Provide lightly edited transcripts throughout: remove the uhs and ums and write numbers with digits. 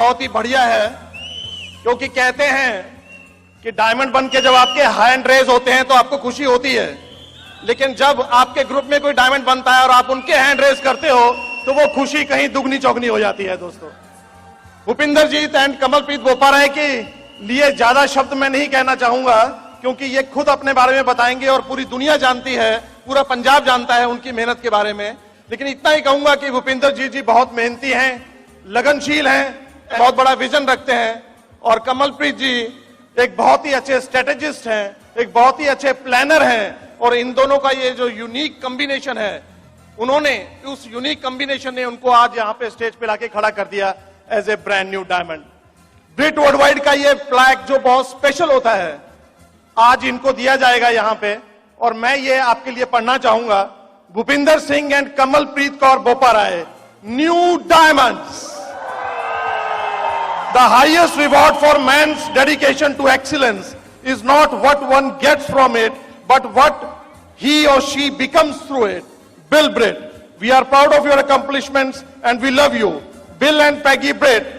बहुत ही बढ़िया है, क्योंकि कहते हैं कि डायमंड बन के जब आपके हैंड रेज होते हैं तो आपको खुशी होती है, लेकिन जब आपके ग्रुप में कोई डायमंड बनता है और आप उनके हैंड रेज करते हो तो वो खुशी कहीं दुगनी चौगनी हो जाती है। दोस्तों, भूपिंदर जीत एंड कमलप्रीत बोपाराय के लिए ज्यादा शब्द मैं नहीं कहना चाहूंगा, क्योंकि ये खुद अपने बारे में बताएंगे और पूरी दुनिया जानती है, पूरा पंजाब जानता है उनकी मेहनत के बारे में। लेकिन इतना ही कहूंगा कि भूपिंदर जीत जी बहुत मेहनती हैं, लगनशील हैं, बहुत बड़ा विजन रखते हैं, और कमलप्रीत जी एक बहुत ही अच्छे स्ट्रेटेजिस्ट हैं, एक बहुत ही अच्छे प्लानर हैं, और इन दोनों का ये जो यूनिक कॉम्बिनेशन है, उन्होंने उस यूनिक कॉम्बिनेशन ने उनको आज यहाँ पे स्टेज पे लाके खड़ा कर दिया as a brand new diamond. Brit worldwide का ये फ्लैग जो बहुत स्पेशल होता है, आज इनको दिया जाएगा यहाँ पे, और मैं ये आपके लिए पढ़ना चाहूंगा। Bhupinder Singh and Kamalpreet Kaur Boparai, new diamonds. The highest reward for man's dedication to excellence is not what one gets from it, but what he or she becomes through it. Bill Britt, we are proud of your accomplishments and we love you. Bill and Peggy Britt,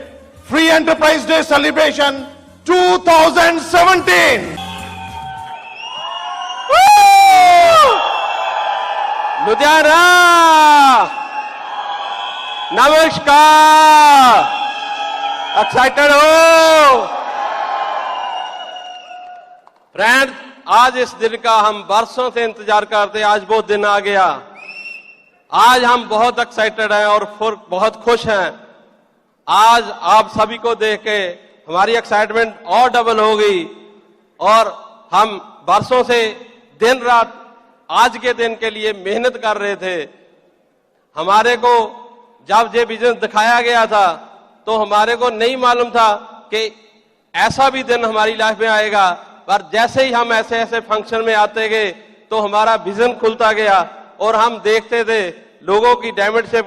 Free Enterprise Day Celebration 2017. Ludhiana, नमस्कार, excited हो friends? आज इस दिन का हम बरसों से इंतजार करते, आज वो दिन आ गया। आज हम बहुत एक्साइटेड हैं और बहुत खुश हैं। आज आप सभी को देख के हमारी एक्साइटमेंट और डबल हो गई, और हम बरसों से दिन रात आज के दिन के लिए मेहनत कर रहे थे। हमारे को जब ये विजन दिखाया गया था तो हमारे को नहीं मालूम था कि ऐसा भी दिन हमारी लाइफ में आएगा, पर जैसे ही हम ऐसे ऐसे फंक्शन में आते गए तो हमारा विजन खुलता गया, और हम देखते थे लोगों की डायमंड से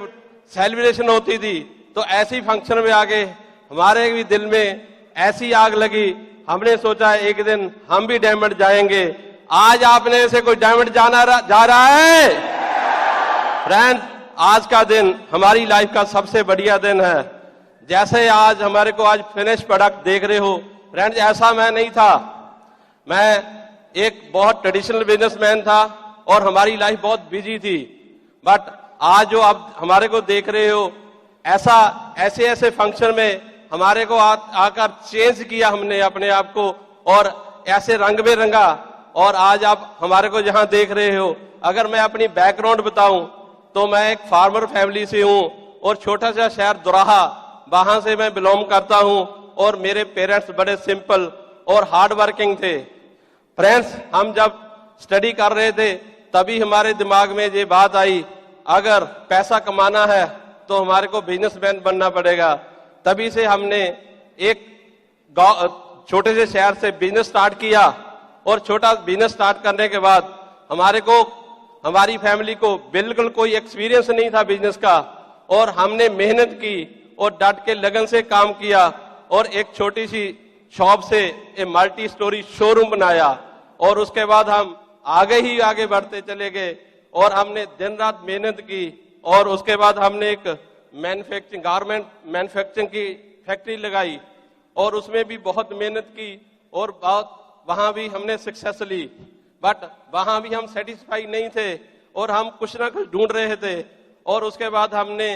सेलिब्रेशन होती थी, तो ऐसी फंक्शन में आगे हमारे भी दिल में ऐसी आग लगी। हमने सोचा एक दिन हम भी डायमंड जाएंगे। आज आपने से कोई डायमंड जा रहा है फ्रेंड्स? आज का दिन हमारी लाइफ का सबसे बढ़िया दिन है। जैसे आज हमारे को आज फिनिश प्रोडक्ट देख रहे हो फ्रेंड्स, ऐसा मैं नहीं था। मैं एक बहुत ट्रेडिशनल बिजनेसमैन था और हमारी लाइफ बहुत बिजी थी, बट आज जो आप हमारे को देख रहे हो, ऐसे ऐसे फंक्शन में हमारे को आकर चेंज किया हमने अपने आप को, और ऐसे रंग में रंगा। और आज आप हमारे को जहां देख रहे हो, अगर मैं अपनी बैकग्राउंड बताऊं तो मैं एक फार्मर फैमिली से हूं, और छोटा सा शहर दुराहा, वहां से मैं बिलोंग करता हूं, और मेरे पेरेंट्स बड़े सिंपल और हार्ड वर्किंग थे। फ्रेंड्स, हम जब स्टडी कर रहे थे तभी हमारे दिमाग में ये बात आई, अगर पैसा कमाना है तो हमारे को बिजनेसमैन बनना पड़ेगा। तभी से हमने एक छोटे से शहर से बिजनेस स्टार्ट किया, और छोटा बिजनेस स्टार्ट करने के बाद हमारी फैमिली को बिल्कुल कोई एक्सपीरियंस नहीं था बिजनेस का, और हमने मेहनत की और डट के लगन से काम किया, और एक छोटी सी शॉप से एक मल्टी स्टोरी शोरूम बनाया, और उसके बाद हम आगे ही आगे बढ़ते चले गए, और हमने दिन रात मेहनत की, और उसके बाद हमने एक गारमेंट मैन्युफैक्चरिंग की फैक्ट्री लगाई, और उसमें भी बहुत मेहनत की, और वहां भी हमने सक्सेस ली। बट वहां भी हम सेटिस्फाई नहीं थे, और हम कुछ ना कुछ ढूंढ रहे थे। और उसके बाद हमने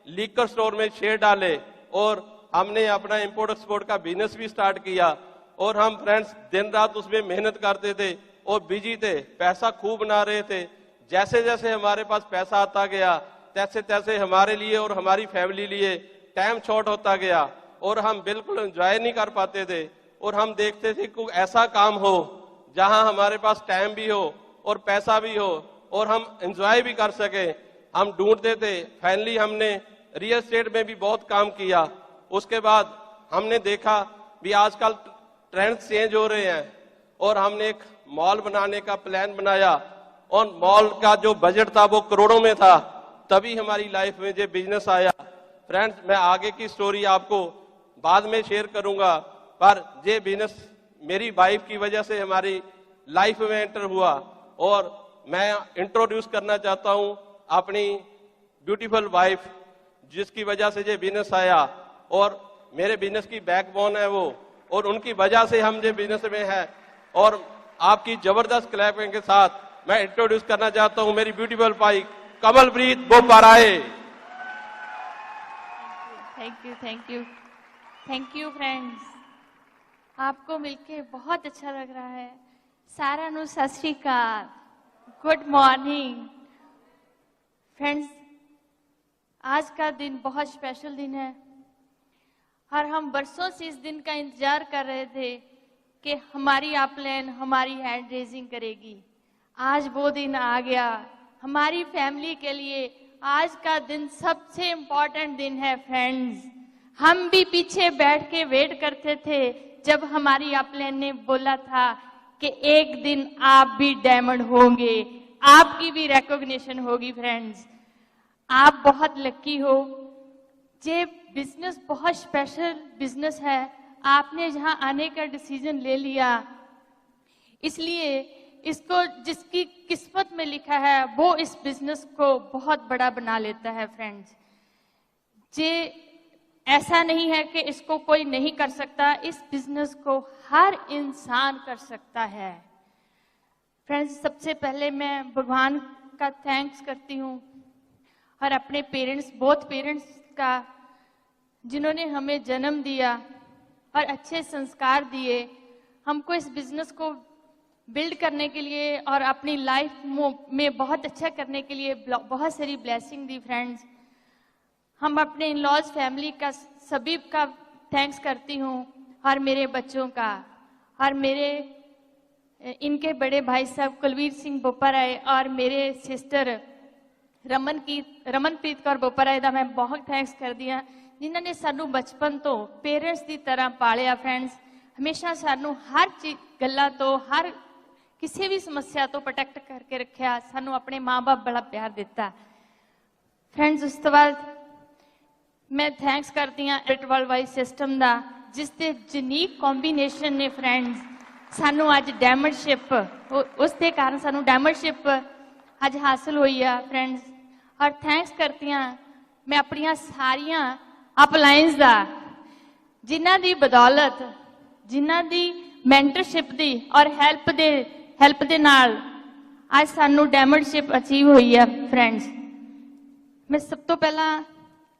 लीकर स्टोर में शेयर डाले, और हमने अपना इंपोर्ट एक्सपोर्ट का बिजनेस भी स्टार्ट किया, और हम फ्रेंड्स दिन रात उसमें मेहनत करते थे और बिजी थे, पैसा खूब बना रहे थे। जैसे जैसे हमारे पास पैसा आता गया, तैसे तैसे हमारे लिए और हमारी फैमिली लिए टाइम शॉर्ट होता गया, और हम बिल्कुल एंजॉय नहीं कर पाते थे। और हम देखते थे कोई ऐसा काम हो जहां हमारे पास टाइम भी हो और पैसा भी हो और हम एंजॉय भी कर सके, हम ढूंढते थे। फाइनली हमने रियल एस्टेट में भी बहुत काम किया। उसके बाद हमने देखा भी आजकल ट्रेंड्स चेंज हो रहे हैं, और हमने एक मॉल बनाने का प्लान बनाया, और मॉल का जो बजट था वो करोड़ों में था। तभी हमारी लाइफ में जो बिजनेस आया। फ्रेंड्स, मैं आगे की स्टोरी आपको बाद में शेयर करूंगा, पर ये बिजनेस मेरी वाइफ की वजह से हमारी लाइफ में एंटर हुआ, और मैं इंट्रोड्यूस करना चाहता हूं अपनी ब्यूटीफुल वाइफ, जिसकी वजह से ये बिजनेस आया। और मेरे बिजनेस की बैकबोन है वो, और उनकी वजह से हम जो बिजनेस में है। और आपकी जबरदस्त क्लैपिंग के साथ मैं इंट्रोड्यूस करना चाहता हूं मेरी ब्यूटीफुल भाई Kamalpreet Boparai. Thank you thank you thank you friends, आपको मिलके बहुत अच्छा लग रहा है। सारा नु सत श्री अकाल, गुड मॉर्निंग फ्रेंड्स। आज का दिन बहुत स्पेशल दिन है और हम बरसों से इस दिन का इंतजार कर रहे थे कि हमारी अपलाइन हमारी हैंड रेजिंग करेगी। आज वो दिन आ गया। हमारी फैमिली के लिए आज का दिन सबसे इम्पोर्टेंट दिन है फ्रेंड्स। हम भी पीछे बैठ के वेट करते थे जब हमारी अपलाइन ने बोला था कि एक दिन आप भी डायमंड होंगे, आपकी भी रिकॉग्निशन होगी। फ्रेंड्स, आप बहुत लकी हो। ये बिजनेस बहुत स्पेशल बिजनेस है। आपने जहां आने का डिसीजन ले लिया, इसलिए इसको जिसकी किस्मत में लिखा है वो इस बिजनेस को बहुत बड़ा बना लेता है। फ्रेंड्स, ये ऐसा नहीं है कि इसको कोई नहीं कर सकता, इस बिजनेस को हर इंसान कर सकता है। फ्रेंड्स, सबसे पहले मैं भगवान का थैंक्स करती हूँ और अपने पेरेंट्स, बोथ पेरेंट्स का, जिन्होंने हमें जन्म दिया और अच्छे संस्कार दिए, हमको इस बिजनेस को बिल्ड करने के लिए और अपनी लाइफ में बहुत अच्छा करने के लिए बहुत सारी ब्लेसिंग दी। फ्रेंड्स, हम अपने इन लॉज फैमिली का सभी का थैंक्स करती हूँ और मेरे बच्चों का और मेरे इनके बड़े भाई साहब कुलवीर सिंह बोपाराय और मेरे सिस्टर रमनप्रीत कौर बोपाराय का मैं बहुत थैंक्स कर दिया, जिन्होंने सानू बचपन तो पेरेंट्स की तरह पालिया। फ्रेंड्स, हमेशा सानू हर चीज गल्लां तो हर किसी भी समस्या तो प्रोटेक्ट करके रखा, सानू अपने माँ बाप बड़ा प्यार दिता। फ्रेंड्स, उस तो बाद मैं थैंक्स करती हाँ एट वर्ल्ड वाइड सिस्टम का, जिसके यूनीक कॉम्बीनेशन ने फ्रेंड्स सानू अज डायमंडशिप, उसके कारण सानू डायमंडशिप अज हासिल हुई है। फ्रेंड्स, और थैंक्स करती हाँ मैं अपनिया सारिया अपलाइंस का, जिन्हां दी बदौलत, जिन्हां दी मैंटरशिप दी और हैल्प दे नाल आज सानू डायमंडशिप अचीव हुई है। फ्रेंड्स, मैं सब तो पहला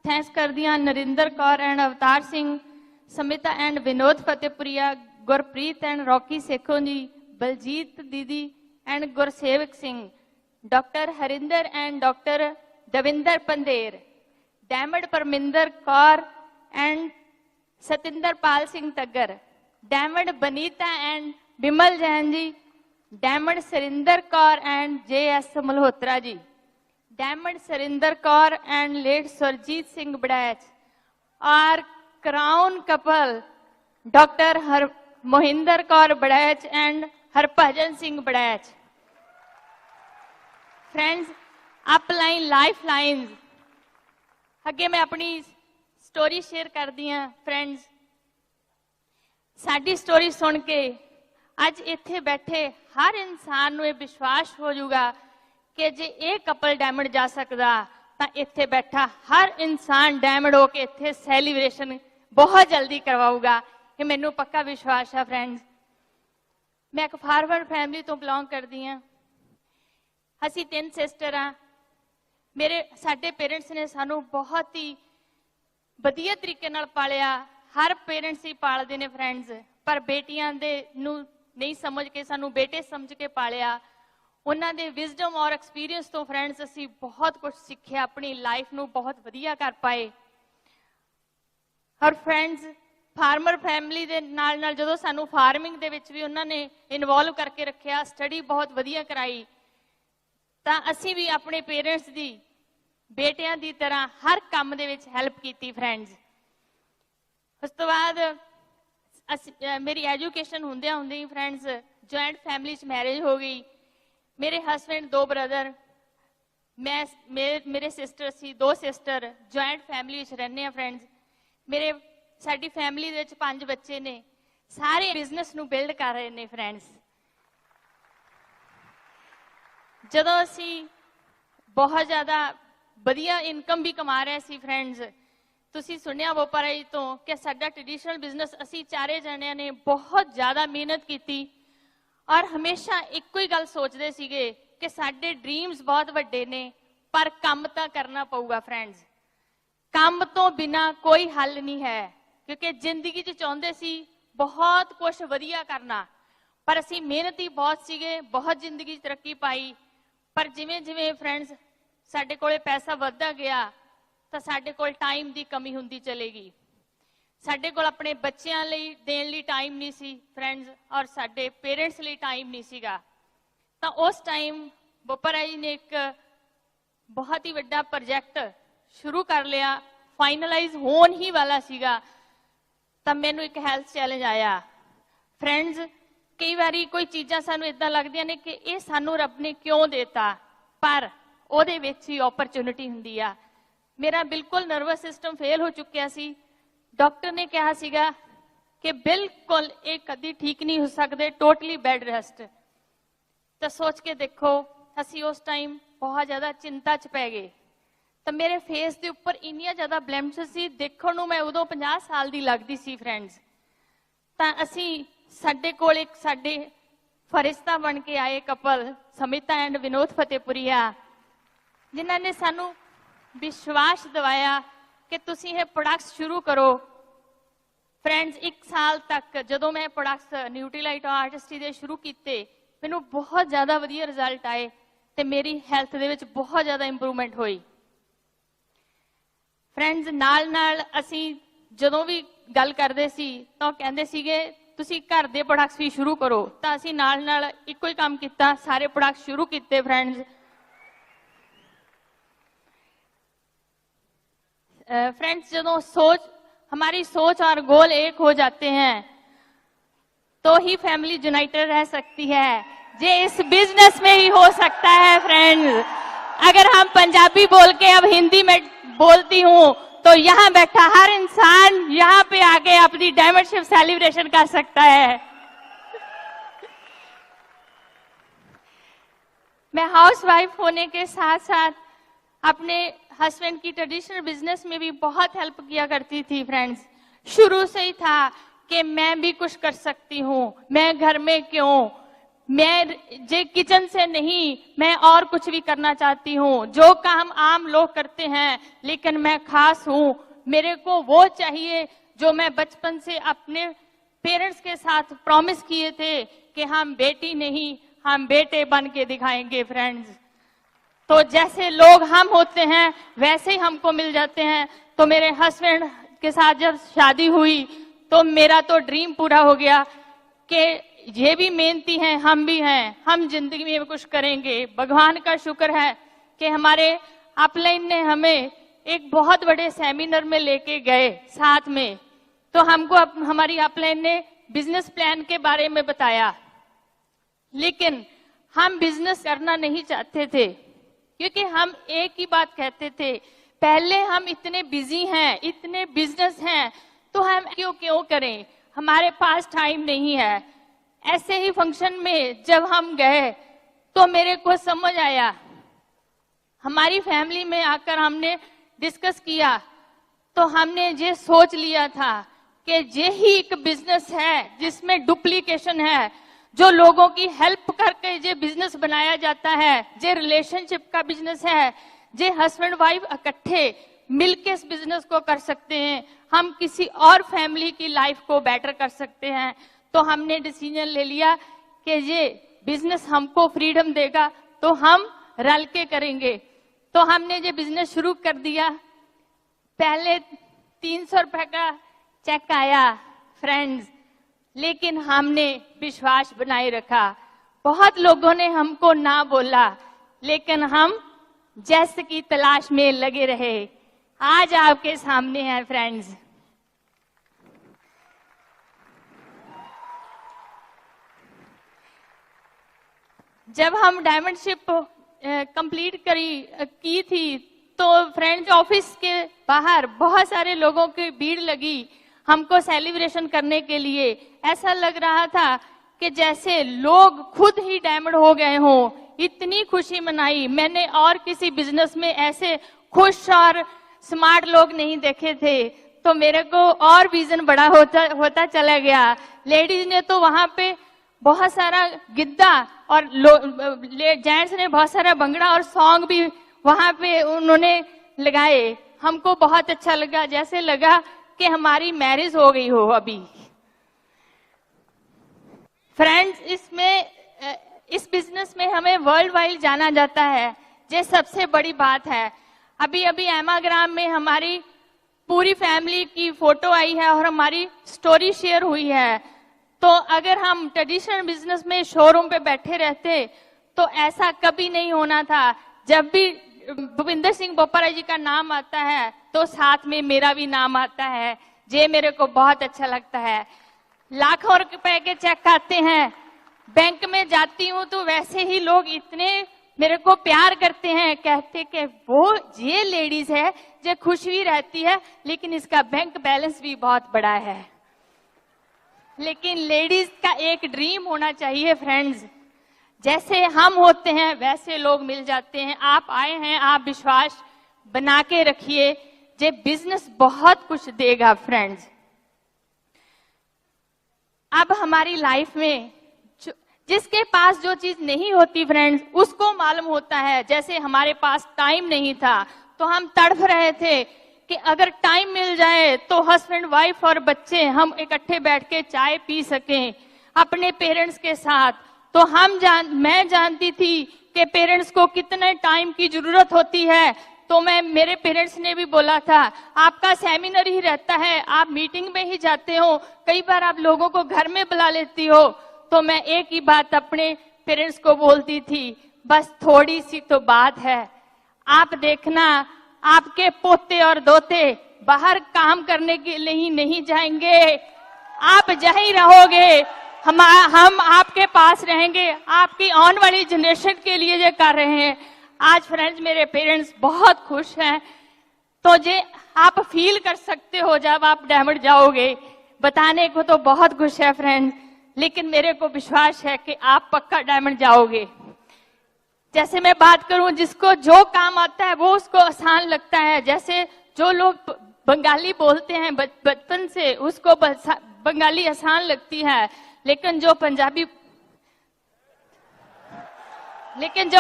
थैंक्स करदी हाँ Narinder Kaur and Avtar Singh, Samita and Vinod Fatehpuria, Gurpreet and Rocky Sekhon ji, Baljit दीदी and Gursevak Singh, doctor Harinder and doctor Davinder Pandher, diamond Parminder Kaur and Satinder Pal Singh Taggar, diamond Banita and Bimal Jain ji, diamond Surinder Kaur and JS Malhotra ji, diamond Surinder Kaur and late Surjit Singh Baraich, और crown couple doctor Mohinder Kaur Baraich and Harbhajan Singh Baraich. Friends, upline life lines अगे मैं अपनी स्टोरी शेयर कर दी हाँ। फ्रेंड्स, साडी स्टोरी सुन के अज इत्थे बैठे हर इंसान नूं विश्वास हो जाऊगा कि जे ये कपल डायमंड जा सकता तो इत्थे बैठा हर इंसान डायमंड होके इत्थे सैलीब्रेशन बहुत जल्दी करवाऊगा। ये मैनू पक्का विश्वास है। फ्रेंड्स, मैं एक फार्मर फैमिली तो बिलोंग करती हाँ। असी 3 सिस्टर हाँ। मेरे साडे पेरेंट्स ने सानू बहुत ही वधिया तरीके नाल पालिया। हर पेरेंट्स ही पालते हैं फ्रेंड्स, पर बेटियां दे नू नहीं समझ के सानू बेटे समझ के पालिया। उन्हां दे विजडम और एक्सपीरियंस तो फ्रेंड्स असी बहुत कुछ सीखिया, अपनी लाइफ नू बहुत वधिया कर पाए। और फ्रेंड्स, फार्मर फैमिली दे नाल नाल जदों सानू फार्मिंग दे विच भी उन्हां ने इनवॉल्व करके रखिया, स्टडी बहुत वधिया कराई, तां असी भी अपने पेरेंट्स दी बेटियां दी तरह हर काम दे विच हेल्प कीती। फ्रेंड्स, उस तो बाद मेरी एजुकेशन होंदे होंदे ही फ्रेंड्स जॉइंट फैमिली च मैरिज हो गई। मेरे हस्बैंड 2 ब्रदर, मैं मेरे सिस्टर सी 2 सिस्टर, जॉइंट फैमिली च रहने हैं। फ्रेंड्स, मेरे साडी फैमिली दे विच 5 बच्चे ने, सारे बिजनेस नू बिल्ड कर रहे ने। फ्रेंड्स, जदों असी बहुत ज्यादा वधिया इनकम भी कमा रहे सी फ्रेंड्स, ਤੁਸੀਂ ਸੁਣਿਆ ਵੋਪਰਾ ਜੀ ਤੋਂ ਕਿ ਸਾਡਾ ਟ੍ਰੈਡੀਸ਼ਨਲ ਬਿਜ਼ਨਸ ਅਸੀਂ ਚਾਰੇ ਜਣਿਆਂ ਨੇ ਬਹੁਤ ਜ਼ਿਆਦਾ ਮਿਹਨਤ ਕੀਤੀ ਔਰ ਹਮੇਸ਼ਾ ਇੱਕੋ ਹੀ ਗੱਲ ਸੋਚਦੇ ਸੀਗੇ ਕਿ ਸਾਡੇ ਡ੍ਰੀਮਸ ਬਹੁਤ ਵੱਡੇ ਨੇ ਪਰ ਕੰਮ ਤਾਂ ਕਰਨਾ ਪਊਗਾ ਫਰੈਂਡਸ। ਕੰਮ ਤੋਂ ਬਿਨਾ ਕੋਈ ਹੱਲ ਨਹੀਂ ਹੈ ਕਿਉਂਕਿ ਜ਼ਿੰਦਗੀ 'ਚ ਚਾਹੁੰਦੇ ਸੀ ਬਹੁਤ ਕੁਝ ਵਧੀਆ ਕਰਨਾ ਪਰ ਅਸੀਂ ਮਿਹਨਤੀ ਬਹੁਤ ਸੀਗੇ, ਬਹੁਤ ਜ਼ਿੰਦਗੀ 'ਚ ਤਰੱਕੀ ਪਾਈ ਪਰ ਜਿਵੇਂ ਜਿਵੇਂ ਫਰੈਂਡਸ ਸਾਡੇ ਕੋਲੇ ਪੈਸਾ ਵੱਧਦਾ ਗਿਆ ਤਾਂ ਸਾਡੇ ਕੋਲ ਟਾਈਮ ਦੀ ਕਮੀ ਹੁੰਦੀ ਚਲੇਗੀ। ਸਾਡੇ ਕੋਲ ਆਪਣੇ ਬੱਚਿਆਂ ਲਈ ਦੇਣ ਲਈ ਟਾਈਮ ਨਹੀਂ ਸੀ ਫਰੈਂਡਸ ਔਰ ਸਾਡੇ ਪੇਰੈਂਟਸ ਲਈ ਟਾਈਮ ਨਹੀਂ ਸੀਗਾ। ਤਾਂ ਉਸ ਟਾਈਮ ਵੋਪਰਾ ਜੀ ਨੇ ਇੱਕ ਬਹੁਤ ਹੀ ਵੱਡਾ ਪ੍ਰੋਜੈਕਟ ਸ਼ੁਰੂ ਕਰ ਲਿਆ, ਫਾਈਨਲਾਈਜ਼ ਹੋਣ ਹੀ ਵਾਲਾ ਸੀਗਾ। ਤਾਂ ਮੈਨੂੰ ਇੱਕ ਹੈਲਥ ਚੈਲੰਜ ਆਇਆ ਫਰੈਂਡਸ। ਕਈ ਵਾਰੀ ਕੋਈ ਚੀਜ਼ਾਂ ਸਾਨੂੰ ਇਦਾਂ ਲੱਗਦੀਆਂ ਨੇ ਕਿ ਇਹ ਸਾਨੂੰ ਰੱਬ ਨੇ ਕਿਉਂ ਦੇਤਾ ਪਰ ਉਹਦੇ ਵਿੱਚ ਹੀ ਓਪਰਚੁਨਿਟੀ ਹੁੰਦੀ ਆ। ਮੇਰਾ ਬਿਲਕੁਲ ਨਰਵਸ ਸਿਸਟਮ ਫੇਲ ਹੋ ਚੁੱਕਿਆ ਸੀ। ਡਾਕਟਰ ਨੇ ਕਿਹਾ ਸੀਗਾ ਕਿ ਬਿਲਕੁਲ ਇਹ ਕਦੀ ਠੀਕ ਨਹੀਂ ਹੋ ਸਕਦੇ, ਟੋਟਲੀ ਬੈੱਡ ਰੈਸਟ। ਤਾਂ ਸੋਚ ਕੇ ਦੇਖੋ ਅਸੀਂ ਉਸ ਟਾਈਮ ਬਹੁਤ ਜ਼ਿਆਦਾ ਚਿੰਤਾ 'ਚ ਪੈ ਗਏ। ਤਾਂ ਮੇਰੇ ਫੇਸ ਦੇ ਉੱਪਰ ਇੰਨੀਆਂ ਜ਼ਿਆਦਾ ਬਲੈਮਿਸ਼ਸ ਸੀ, ਦੇਖਣ ਨੂੰ ਮੈਂ ਉਦੋਂ 50 ਸਾਲ ਦੀ ਲੱਗਦੀ ਸੀ ਫਰੈਂਡਸ। ਤਾਂ ਅਸੀਂ ਸਾਡੇ ਕੋਲ ਇੱਕ ਸਾਡੇ ਫਰਿਸ਼ਤਾ ਬਣ ਕੇ ਆਏ ਕਪਲ ਸਮਿਤਾ ਐਂਡ ਵਿਨੋਦ ਫਤਿਹਪੁਰੀਆ ਜਿਨ੍ਹਾਂ ਨੇ ਸਾਨੂੰ ਵਿਸ਼ਵਾਸ ਦਿਵਾਇਆ ਕਿ ਤੁਸੀਂ ਇਹ ਪ੍ਰੋਡਕਟਸ ਸ਼ੁਰੂ ਕਰੋ। ਫਰੈਂਡਸ 1 ਸਾਲ ਤੱਕ ਜਦੋਂ ਮੈਂ ਪ੍ਰੋਡਕਟਸ ਨਿਊਟਰੀਲਾਈਟ ਆਰਟਿਸਟੀ ਦੇ ਸ਼ੁਰੂ ਕੀਤੇ ਮੈਨੂੰ ਬਹੁਤ ਜ਼ਿਆਦਾ ਵਧੀਆ ਰਿਜ਼ਲਟ ਆਏ ਤੇ ਮੇਰੀ ਹੈਲਥ ਦੇ ਵਿੱਚ ਬਹੁਤ ਜ਼ਿਆਦਾ ਇੰਪਰੂਵਮੈਂਟ ਹੋਈ। ਫਰੈਂਡਸ ਨਾਲ ਨਾਲ ਅਸੀਂ ਜਦੋਂ ਵੀ ਗੱਲ ਕਰਦੇ ਸੀ ਤਾਂ ਕਹਿੰਦੇ ਸੀਗੇ ਤੁਸੀਂ ਘਰ ਦੇ ਪ੍ਰੋਡਕਟਸ ਵੀ ਸ਼ੁਰੂ ਕਰੋ। ਤਾਂ ਅਸੀਂ ਨਾਲ ਨਾਲ ਇੱਕੋ ਹੀ ਕੰਮ ਕੀਤਾ, ਸਾਰੇ ਪ੍ਰੋਡਕਟ ਸ਼ੁਰੂ ਕੀਤੇ ਫਰੈਂਡਸ। फ्रेंड्स जब हमारी सोच और गोल एक हो जाते हैं तो ही फैमिली यूनाइटेड रह सकती है। ये इस बिजनेस में ही हो सकता है फ्रेंड्स। अगर हम पंजाबी बोल के अब हिंदी में बोलती हूँ तो यहाँ बैठा हर इंसान यहाँ पे आके अपनी डायमंड शिप सेलिब्रेशन कर सकता है। मैं हाउसवाइफ होने के साथ साथ अपने हस्बैंड की ट्रेडिशनल बिजनेस में भी बहुत हेल्प किया करती थी फ्रेंड्स। शुरू से ही था कि मैं भी कुछ कर सकती हूँ, मैं घर में क्यों, मैं जे किचन से नहीं मैं और कुछ भी करना चाहती हूँ। जो काम आम लोग करते हैं लेकिन मैं खास हूँ, मेरे को वो चाहिए जो मैं बचपन से अपने पेरेंट्स के साथ प्रॉमिस किए थे कि हम बेटी नहीं हम बेटे बन के दिखाएंगे फ्रेंड्स। तो जैसे लोग हम होते हैं वैसे ही हमको मिल जाते हैं। तो मेरे हस्बैंड के साथ जब शादी हुई तो मेरा तो ड्रीम पूरा हो गया कि ये भी मेहनती हैं, हम भी हैं, हम जिंदगी में कुछ करेंगे। भगवान का शुक्र है कि हमारे अपलाइन ने हमें एक बहुत बड़े सेमिनार में लेके गए साथ में। तो हमको हमारी अपलाइन ने बिजनेस प्लान के बारे में बताया लेकिन हम बिजनेस करना नहीं चाहते थे क्योंकि हम एक ही बात कहते थे पहले हम इतने बिजी हैं, इतने बिजनेस हैं तो हम क्यों करें, हमारे पास टाइम नहीं है। ऐसे ही फंक्शन में जब हम गए तो मेरे को समझ आया, हमारी फैमिली में आकर हमने डिस्कस किया तो हमने ये सोच लिया था कि ये ही एक बिजनेस है जिसमें डुप्लीकेशन है। जो लोगों की हेल्प करके ये बिजनेस बनाया जाता है, ये रिलेशनशिप का बिजनेस है, ये हस्बैंड वाइफ इकट्ठे मिलके इस बिजनेस को कर सकते हैं, हम किसी और फैमिली की लाइफ को बेटर कर सकते हैं। तो हमने डिसीजन ले लिया कि ये बिजनेस हमको फ्रीडम देगा तो हम रल के करेंगे। तो हमने ये बिजनेस शुरू कर दिया। पहले 300 रुपए का चेक आया फ्रेंड्स, लेकिन हमने विश्वास बनाए रखा। बहुत लोगों ने हमको ना बोला लेकिन हम जैसे की तलाश में लगे रहे। आज आपके सामने है फ्रेंड्स। जब हम डायमंड शिप कंप्लीट की थी तो फ्रेंड्स ऑफिस के बाहर बहुत सारे लोगों की भीड़ लगी हमको सेलिब्रेशन करने के लिए। ऐसा लग रहा था कि जैसे लोग खुद ही डायमंड हो गए हों, इतनी खुशी मनाई मैंने और किसी बिजनेस में ऐसे खुश और स्मार्ट लोग नहीं देखे थे, तो मेरे को और विजन बड़ा होता चला गया। लेडीज ने तो वहां पे बहुत सारा गिद्दा और जेंट्स ने बहुत सारा भंगड़ा और सॉन्ग भी वहां पे उन्होंने लगाए। हमको बहुत अच्छा लगा, जैसे लगा कि हमारी मैरिज हो गई हो अभी। फ्रेंड्स, इस बिजनेस में हमें वर्ल्ड वाइड जाना जाता है, ये सबसे बड़ी बात है। अभी अभी एमाग्राम में हमारी पूरी फैमिली की फोटो आई है और हमारी स्टोरी शेयर हुई है। तो अगर हम ट्रेडिशनल बिजनेस में शोरूम पे बैठे रहते तो ऐसा कभी नहीं होना था। जब भी भूपिंदर सिंह बोपारा जी का नाम आता है तो साथ में मेरा भी नाम आता है, ये मेरे को बहुत अच्छा लगता है। लाखों रुपए के चेक आते हैं, बैंक में जाती हूँ तो वैसे ही लोग इतने मेरे को प्यार करते हैं, कहते कि वो ये लेडीज है जो खुश भी रहती है लेकिन इसका बैंक बैलेंस भी बहुत बड़ा है। लेकिन लेडीज का एक ड्रीम होना चाहिए फ्रेंड्स, जैसे हम होते हैं वैसे लोग मिल जाते हैं। आप आए हैं, आप विश्वास बना के रखिए, ये बिजनेस बहुत कुछ देगा फ्रेंड्स। अब हमारी लाइफ में जिसके पास जो चीज नहीं होती फ्रेंड्स, उसको मालूम होता है। जैसे हमारे पास टाइम नहीं था तो हम तड़फ रहे थे कि अगर टाइम मिल जाए तो हस्बैंड वाइफ और बच्चे हम इकट्ठे बैठ के चाय पी सकें अपने पेरेंट्स के साथ। तो मैं जानती थी कि पेरेंट्स को कितने टाइम की जरूरत होती है। तो मेरे पेरेंट्स ने भी बोला था, आपका सेमिनार ही रहता है, आप मीटिंग में ही जाते हो, कई बार आप लोगों को घर में बुला लेती हो। तो मैं एक ही बात अपने पेरेंट्स को बोलती थी, बस थोड़ी सी तो बात है, आप देखना आपके पोते और दोते बाहर काम करने के लिए ही नहीं जाएंगे, आप यहीं रहोगे, हम आपके पास रहेंगे, आपकी आने वाली जनरेशन के लिए ये कर रहे हैं। आज फ्रेंड्स मेरे पेरेंट्स बहुत खुश हैं। तो ये आप फील कर सकते हो जब आप डायमंड जाओगे। बताने को तो बहुत कुछ है फ्रेंड्स, लेकिन मेरे को विश्वास है कि आप पक्का डायमंड जाओगे। जैसे मैं बात करूं, जिसको जो काम आता है वो उसको आसान लगता है। जैसे जो लोग बंगाली बोलते हैं बचपन से, उसको बंगाली आसान लगती है, लेकिन जो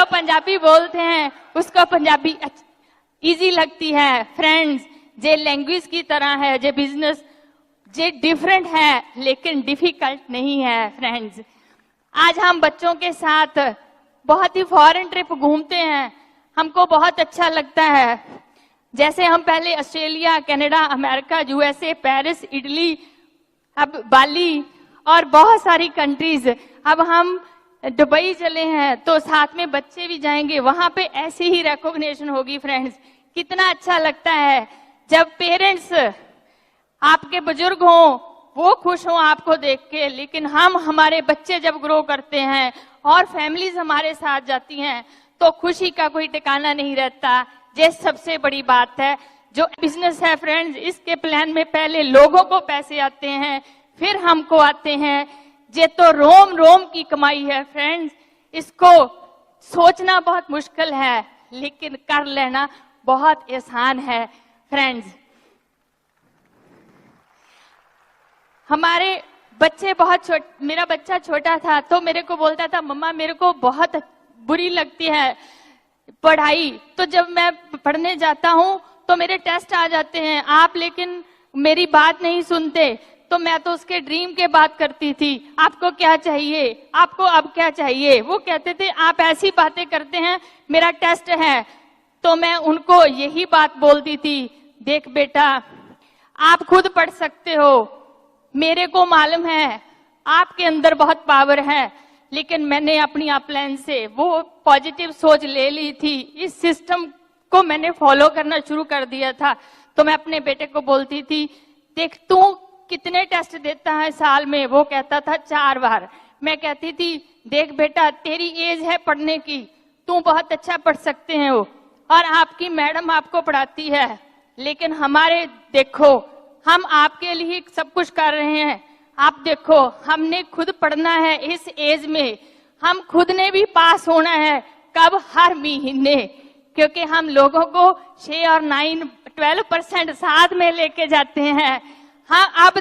पंजाबी बोलते हैं उसको पंजाबी इजी लगती है। फ्रेंड्स, ये लैंग्वेज की तरह है, ये बिजनेस ये डिफरेंट है लेकिन डिफिकल्ट नहीं है फ्रेंड्स। आज हम बच्चों के साथ बहुत ही फॉरेन ट्रिप घूमते हैं, हमको बहुत अच्छा लगता है। जैसे हम पहले Australia, Canada, America, USA, Paris, Italy, अब बाली और बहुत सारी कंट्रीज, अब हम दुबई चले हैं तो साथ में बच्चे भी जाएंगे, वहां पे ऐसी ही रिकॉग्निशन होगी फ्रेंड्स। कितना अच्छा लगता है जब पेरेंट्स आपके बुजुर्ग हों, वो खुश हों आपको देख के। लेकिन हमारे बच्चे जब ग्रो करते हैं और फैमिलीज हमारे साथ जाती हैं तो खुशी का कोई ठिकाना नहीं रहता। ये सबसे बड़ी बात है। जो बिजनेस है फ्रेंड्स, इसके प्लान में पहले लोगों को पैसे आते हैं, फिर हमको आते हैं। ये तो रोम रोम की कमाई है फ्रेंड्स, इसको सोचना बहुत मुश्किल है लेकिन कर लेना बहुत आसान है फ्रेंड्स। हमारे बच्चे मेरा बच्चा छोटा था तो मेरे को बोलता था, मम्मा मेरे को बहुत बुरी लगती है पढ़ाई, तो जब मैं पढ़ने जाता हूँ तो मेरे टेस्ट आ जाते हैं, आप लेकिन मेरी बात नहीं सुनते। तो मैं तो उसके ड्रीम के बात करती थी, आपको क्या चाहिए, आपको अब क्या चाहिए। वो कहते थे आप ऐसी बातें करते हैं, मेरा टेस्ट है। तो मैं उनको यही बात बोलती थी, देख बेटा आप खुद पढ़ सकते हो, मेरे को मालूम है आपके अंदर बहुत पावर है, लेकिन मैंने अपनी अपलाइन से वो पॉजिटिव सोच ले ली थी, इस सिस्टम को मैंने फॉलो करना शुरू कर दिया था। तो मैं अपने बेटे को बोलती थी, देख तू कितने टेस्ट देता है साल में, वो कहता था 4 बार। मैं कहती थी, देख बेटा तेरी एज है पढ़ने की, तू बहुत अच्छा पढ़ सकते हैं वो, और आपकी मैडम आपको पढ़ाती है, लेकिन हमारे देखो हम आपके लिए सब कुछ कर रहे हैं। आप देखो हमने खुद पढ़ना है इस एज में, हम खुद ने भी पास होना है। कब? हर महीने, क्योंकि हम लोगों को 6 और 9, 12% साथ में लेके जाते हैं। हाँ, आप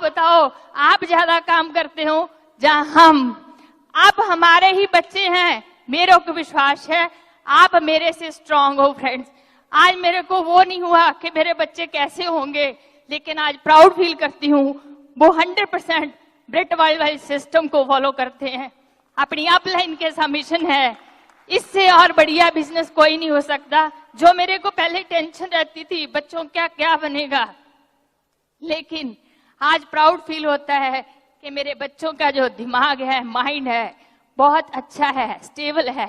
बताओ, आप ज्यादा काम करते हो जहां हम, आप हमारे ही बच्चे हैं, मेरे को विश्वास है आप मेरे से स्ट्रांग हो फ्रेंड्स। आज मेरे को वो नहीं हुआ कि मेरे बच्चे कैसे होंगे, लेकिन आज प्राउड फील करती हूँ वो 100% ब्रिट वर्ल्डवाइड सिस्टम को फॉलो करते हैं। अपनी अपलाइन के मिशन है, इससे और बढ़िया बिजनेस कोई नहीं हो सकता। जो मेरे को पहले टेंशन रहती थी बच्चों क्या क्या बनेगा, लेकिन आज प्राउड फील होता है कि मेरे बच्चों का जो दिमाग है, माइंड है, बहुत अच्छा है, स्टेबल है।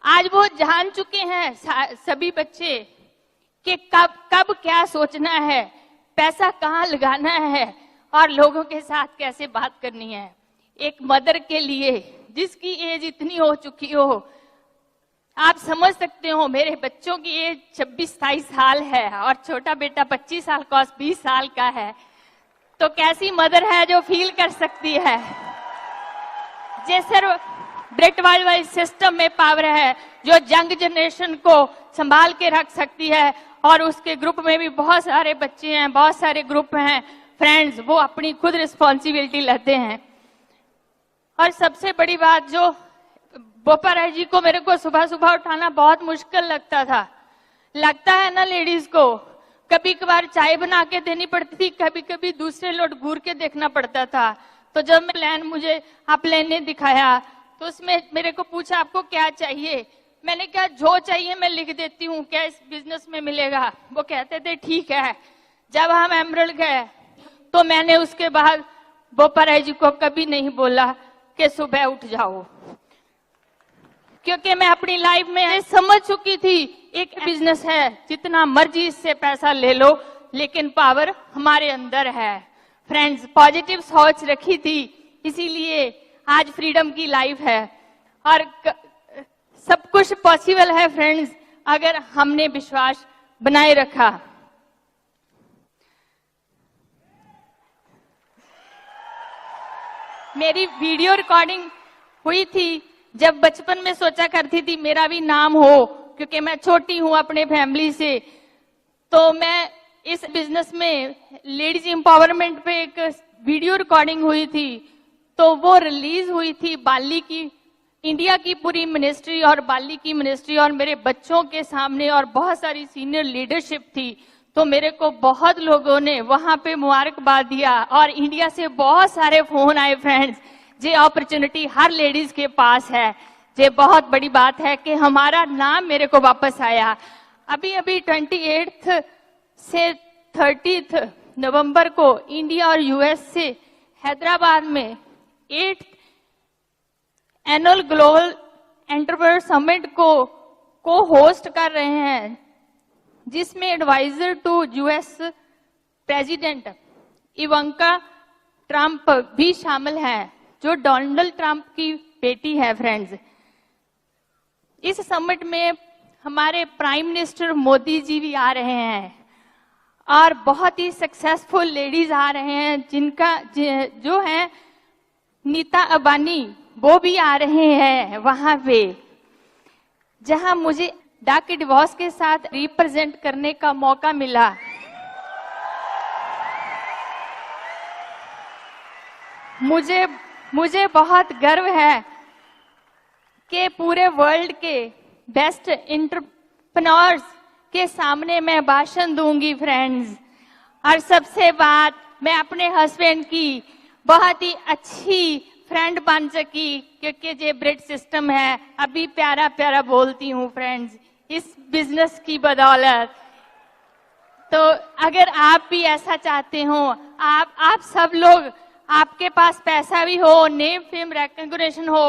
आज वो जान चुके हैं सभी बच्चे कि कब क्या सोचना है, पैसा कहाँ लगाना है और लोगों के साथ कैसे बात करनी है। एक मदर के लिए जिसकी एज इतनी हो चुकी हो, आप समझ सकते हो मेरे बच्चों की एज 26-27 साल है और छोटा बेटा 25 साल का 20 साल का है, तो कैसी मदर है जो फील कर सकती है। जैसे ब्रिट वर्ल्डवाइड सिस्टम में पावर है जो यंग जनरेशन को संभाल के रख सकती है, और उसके ग्रुप में भी बहुत सारे बच्चे हैं, बहुत सारे ग्रुप हैं फ्रेंड्स, वो अपनी खुद रिस्पॉन्सिबिलिटी लेते हैं। और सबसे बड़ी बात, जो बोपा राय जी को मेरे को सुबह सुबह उठाना बहुत मुश्किल लगता है ना लेडीज को। कभी कभार चाय बना के देनी पड़ती थी, कभी कभी दूसरे लोग घूर के देखना पड़ता था। तो जब मैं प्लान मुझे अपलाइन ने दिखाया तो उसमें मेरे को पूछा आपको क्या चाहिए, मैंने कहा जो चाहिए मैं लिख देती हूँ, क्या इस बिजनेस में मिलेगा। वो कहते थे ठीक है। जब हम एमरल्ड गए तो मैंने उसके बाद बोपा राय जी को कभी नहीं बोला कि सुबह उठ जाओ, क्योंकि मैं अपनी लाइफ में समझ चुकी थी एक बिजनेस है, जितना मर्जी इससे पैसा ले लो, लेकिन पावर हमारे अंदर है। फ्रेंड्स, पॉजिटिव सोच रखी थी, इसीलिए आज फ्रीडम की लाइफ है और सब कुछ पॉसिबल है फ्रेंड्स, अगर हमने विश्वास बनाए रखा। मेरी वीडियो रिकॉर्डिंग हुई थी जब बचपन में सोचा करती थी मेरा भी नाम हो, क्योंकि मैं छोटी हूं अपने फैमिली से। तो मैं इस बिजनेस में लेडीज एम्पावरमेंट पे एक वीडियो रिकॉर्डिंग हुई थी, तो वो रिलीज हुई थी बाली की, इंडिया की पूरी मिनिस्ट्री और बाली की मिनिस्ट्री और मेरे बच्चों के सामने, और बहुत सारी सीनियर लीडरशिप थी। तो मेरे को बहुत लोगों ने वहां पे मुबारकबाद दिया और इंडिया से बहुत सारे फोन आए फ्रेंड्स। ये अपॉर्चुनिटी हर लेडीज के पास है, ये बहुत बड़ी बात है कि हमारा नाम मेरे को वापस आया। अभी 28 से 30 नवंबर को इंडिया और यूएस से हैदराबाद में 8th annual global entrepreneur summit को होस्ट कर रहे हैं, जिसमें adviser to US president Ivanka Trump भी शामिल है, जो डोनाल्ड ट्रंप की बेटी है फ्रेंड्स। इस समिट में हमारे प्राइम मिनिस्टर मोदी जी भी आ रहे हैं और बहुत ही सक्सेसफुल लेडीज आ रहे हैं, जिनका जो है नीता अंबानी, वो भी आ रहे हैं वहां पे, जहां मुझे डक डिवोर्स के साथ रिप्रेजेंट करने का मौका मिला। मुझे बहुत गर्व है कि पूरे वर्ल्ड के बेस्ट एंटरप्रेन्योर्स के सामने मैं भाषण दूंगी फ्रेंड्स। और सबसे बात, मैं अपने हस्बैंड की बहुत ही अच्छी फ्रेंड बन सकी, क्योंकि ये ब्रिट सिस्टम है। अभी प्यारा प्यारा बोलती हूँ फ्रेंड्स, इस बिजनेस की बदौलत। तो अगर आप भी ऐसा चाहते हो, आप सब लोग, आपके पास पैसा भी हो, नेम फेम रिकॉग्निशन हो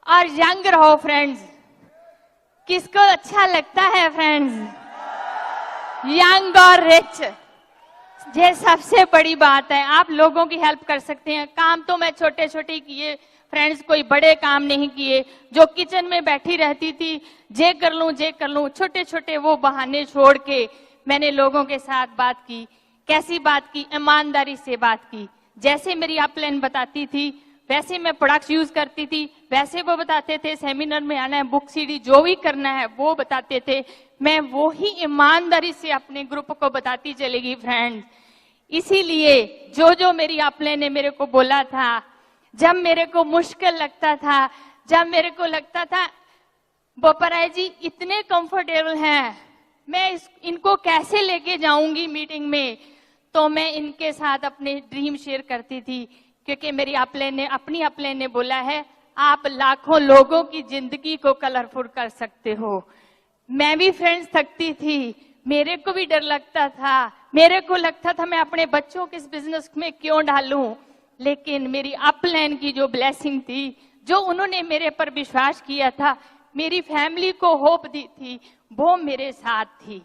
और यंग रहो फ्रेंड्स। किसको अच्छा लगता है फ्रेंड्स? यंग और रिच, ये सबसे बड़ी बात है। आप लोगों की हेल्प कर सकते हैं। काम तो मैं छोटे छोटे किए फ्रेंड्स, कोई बड़े काम नहीं किए। जो किचन में बैठी रहती थी, जे कर लूं, छोटे छोटे वो बहाने छोड़ के मैंने लोगों के साथ बात की। कैसी बात की? ईमानदारी से बात की। जैसे मेरी अपलाइन बताती थी वैसे मैं प्रोडक्ट्स यूज करती थी, वैसे वो बताते थे सेमिनार में आना है, बुक सीडी जो भी करना है वो बताते थे। मैं वो ही ईमानदारी से अपने ग्रुप को बताती चलेगी फ्रेंड्स। इसीलिए जो जो मेरी आपने ने मेरे को बोला था, जब मेरे को मुश्किल लगता था, जब मेरे को लगता था बोपराय जी इतने कंफर्टेबल हैं, मैं इनको कैसे लेके जाऊंगी मीटिंग में, तो मैं इनके साथ अपने ड्रीम शेयर करती थी। क्योंकि मेरी अपनी अपने ने बोला है आप लाखों लोगों की जिंदगी को कलरफुल कर सकते हो। मैं भी फ्रेंड्स थकती थी, मेरे को भी डर लगता था, मेरे को लगता था मैं अपने बच्चों के इस बिजनेस में क्यों डालूं, लेकिन मेरी अपलाइन की जो ब्लेसिंग थी, जो उन्होंने मेरे पर विश्वास किया था, मेरी फैमिली को होप दी थी, वो मेरे साथ थी।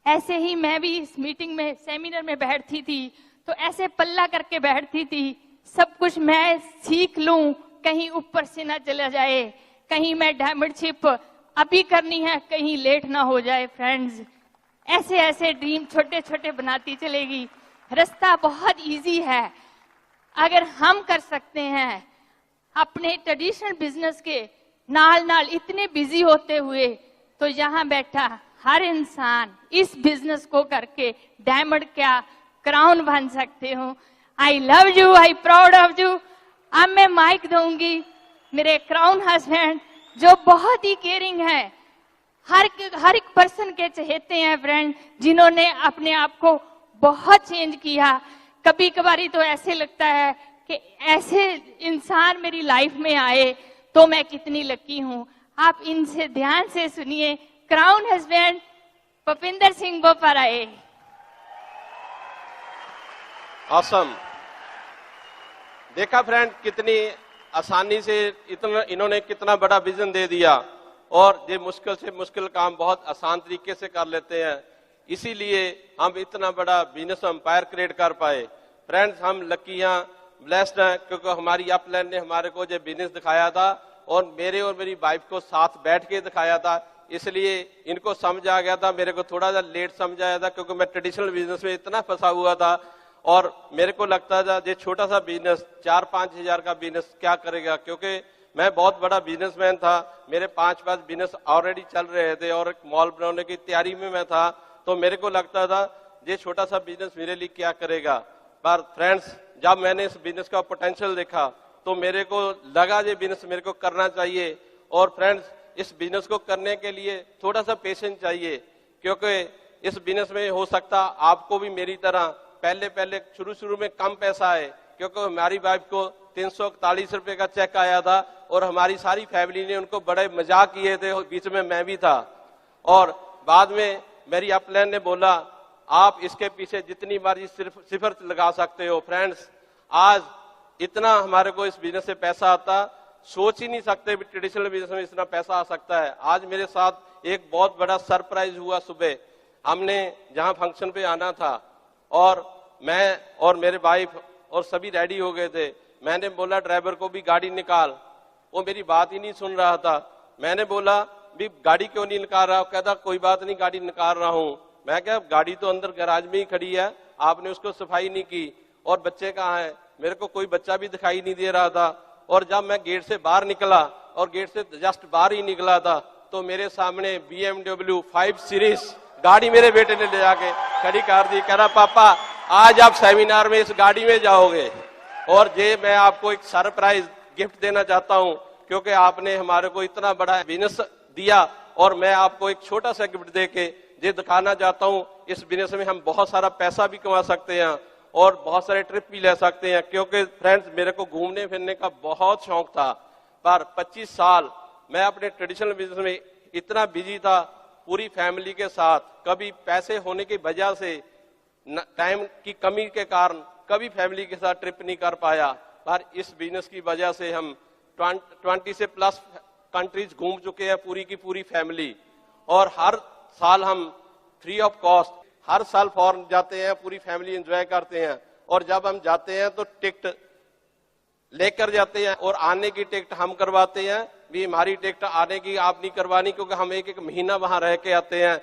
ऐसे ही मैं भी इस मीटिंग में सेमिनार में बैठती थी तो ऐसे पल्ला करके बैठती थी, सब कुछ मैं सीख लूं, कहीं ऊपर से ना चला जाए, कहीं मैं डायमंडशिप अभी करनी है, कहीं लेट ना हो जाए फ्रेंड्स। ऐसे ऐसे ड्रीम छोटे छोटे बनाती चलेगी। रास्ता बहुत इजी है, अगर हम कर सकते हैं अपने ट्रेडिशनल बिजनेस के नाल नाल इतने बिजी होते हुए, तो यहाँ बैठा हर इंसान इस बिजनेस को करके डायमंड क्या क्राउन बन सकते हो। I love you, I proud of you. अब मैं माइक दूंगी मेरे क्राउन हस्बैंड जो बहुत ही केयरिंग है, हर एक पर्सन के चहेते हैं फ्रेंड, जिन्होंने अपने आप को बहुत चेंज किया। कभी कभारी तो ऐसे लगता है कि ऐसे इंसान मेरी लाइफ में आए तो मैं कितनी लकी हूं। आप इनसे ध्यान से सुनिए, crown husband Bhupinder Singh Boparai. Awesome. देखा फ्रेंड कितनी आसानी से इन्होंने कितना बड़ा विजन दे दिया, और ये मुश्किल से मुश्किल काम बहुत आसान तरीके से कर लेते हैं। इसीलिए हम इतना बड़ा बिजनेस एम्पायर क्रिएट कर पाए। फ्रेंड्स हम लकी हैं, ब्लेस्ड हैं, क्योंकि हमारी अपलाइन ने हमारे को जो बिजनेस दिखाया था और मेरी वाइफ को साथ बैठ के दिखाया था, इसलिए इनको समझ आ गया था। मेरे को थोड़ा सा लेट समझ आया था क्योंकि मैं ट्रेडिशनल बिजनेस में इतना फंसा हुआ था और मेरे को लगता था ये छोटा सा बिजनेस 4-5 हजार का बिजनेस क्या करेगा, क्योंकि मैं बहुत बड़ा बिजनेसमैन था, मेरे 5 बिजनेस ऑलरेडी चल रहे थे और एक मॉल बनाने की तैयारी में मैं था, तो मेरे को लगता था ये छोटा सा बिजनेस मेरे लिए क्या करेगा। पर फ्रेंड्स जब मैंने इस बिजनेस का पोटेंशियल देखा तो मेरे को लगा ये बिजनेस मेरे को करना चाहिए। और फ्रेंड्स इस बिजनेस को करने के लिए थोड़ा सा पेशेंस चाहिए, क्योंकि इस बिजनेस में हो सकता आपको भी मेरी तरह पहले शुरू में कम पैसा आए, क्योंकि हमारी वाइफ को 341 रुपए का चेक आया था और हमारी सारी फैमिली ने उनको बड़े मजाक किए थे, बीच में मैं भी था। और बाद में मेरी अपलाइन ने बोला आप इसके पीछे जितनी मर्जी सिफर लगा सकते हो। फ्रेंड्स आज इतना हमारे को इस बिजनेस से पैसा आता, सोच ही नहीं सकते ट्रेडिशनल बिजनेस में इतना पैसा आ सकता है। आज मेरे साथ एक बहुत बड़ा सरप्राइज हुआ। सुबह हमने जहां फंक्शन पे आना था और मैं और मेरे वाइफ और सभी रेडी हो गए थे, मैंने बोला ड्राइवर को भी गाड़ी निकाल, वो मेरी बात ही नहीं सुन रहा था। मैंने बोला भी गाड़ी क्यों नहीं निकाल रहा, कहता कोई बात नहीं गाड़ी निकाल रहा हूं। मैं क्या गाड़ी तो अंदर गैराज में ही खड़ी है, आपने उसको सफाई नहीं की, और बच्चे कहाँ हैं, मेरे को कोई बच्चा भी दिखाई नहीं दे रहा था। और जब मैं गेट से बाहर निकला और गेट से जस्ट बाहर ही निकला था तो मेरे सामने BMW 5 सीरीज गाड़ी मेरे बेटे ने ले जाके खड़ी कर दी। कह रहा पापा आज आप सेमिनार में इस गाड़ी में जाओगे। और ये मैं आपको एक सरप्राइज गिफ्ट देना चाहता हूं, क्योंकि आपने हमारे को इतना बड़ा बिजनेस दिया और मैं आपको एक छोटा सा गिफ्ट देके ये दिखाना चाहता हूं इस बिजनेस में हम बहुत सारा पैसा भी कमा सकते हैं और बहुत सारे ट्रिप भी ले सकते हैं। क्योंकि फ्रेंड्स मेरे को घूमने फिरने का बहुत शौक था, पर 25 साल मैं अपने ट्रेडिशनल बिजनेस में इतना बिजी था पूरी फैमिली के साथ, कभी पैसे होने की वजह से टाइम की कमी के कारण कभी फैमिली के साथ ट्रिप नहीं कर पाया। पर इस बिजनेस की वजह से हम 20 से प्लस कंट्रीज घूम चुके हैं पूरी की पूरी फैमिली, और हर साल हम फ्री ऑफ कॉस्ट हर साल फॉरेन जाते हैं, पूरी फैमिली एंजॉय करते हैं। और जब हम जाते हैं तो टिकट लेकर जाते हैं और आने की टिकट हम करवाते हैं, भी हमारी टिकट आने की आप नहीं करवानी, क्योंकि हम एक महीना वहां रह के आते हैं।